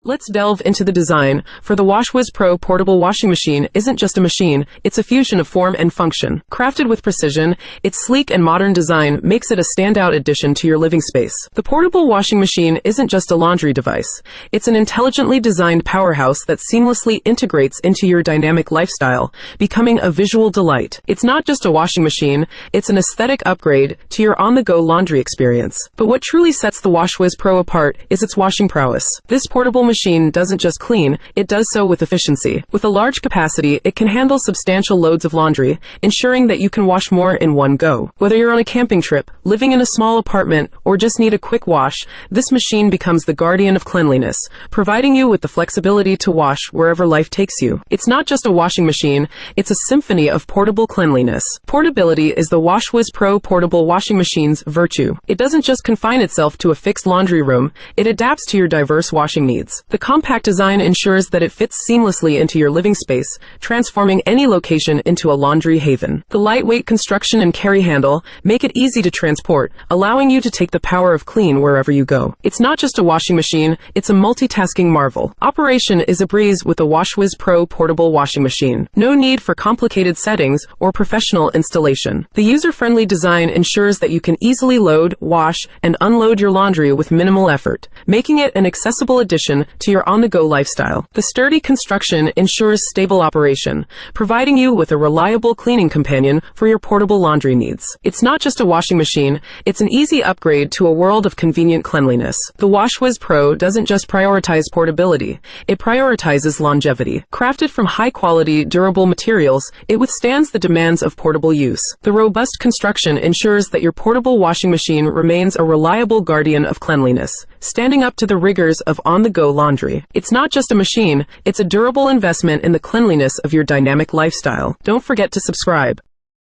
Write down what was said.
Let's delve into the design, for the WashWiz Pro portable washing machine isn't just a machine, it's a fusion of form and function. Crafted with precision, its sleek and modern design makes it a standout addition to your living space. The portable washing machine isn't just a laundry device, it's an intelligently designed powerhouse that seamlessly integrates into your dynamic lifestyle, becoming a visual delight. It's not just a washing machine, it's an aesthetic upgrade to your on-the-go laundry experience. But what truly sets the WashWiz Pro apart is its washing prowess. This portable machine doesn't just clean, it does so with efficiency. With a large capacity, it can handle substantial loads of laundry, ensuring that you can wash more in one go. Whether you're on a camping trip, living in a small apartment, or just need a quick wash, this machine becomes the guardian of cleanliness, providing you with the flexibility to wash wherever life takes you. It's not just a washing machine, it's a symphony of portable cleanliness. Portability is the WashWiz Pro portable washing machine's virtue. It doesn't just confine itself to a fixed laundry room, it adapts to your diverse washing needs. The compact design ensures that it fits seamlessly into your living space, transforming any location into a laundry haven. The lightweight construction and carry handle make it easy to transport, allowing you to take the power of clean wherever you go. It's not just a washing machine, it's a multitasking marvel. Operation is a breeze with the WashWiz Pro portable washing machine. No need for complicated settings or professional installation. The user-friendly design ensures that you can easily load, wash, and unload your laundry with minimal effort, making it an accessible addition to your on-the-go lifestyle. The sturdy construction ensures stable operation, providing you with a reliable cleaning companion for your portable laundry needs. It's not just a washing machine, it's an easy upgrade to a world of convenient cleanliness. The WashWiz Pro doesn't just prioritize portability, it prioritizes longevity. Crafted from high-quality, durable materials, it withstands the demands of portable use. The robust construction ensures that your portable washing machine remains a reliable guardian of cleanliness, standing up to the rigors of on-the-go laundry. It's not just a machine, it's a durable investment in the cleanliness of your dynamic lifestyle. Don't forget to subscribe.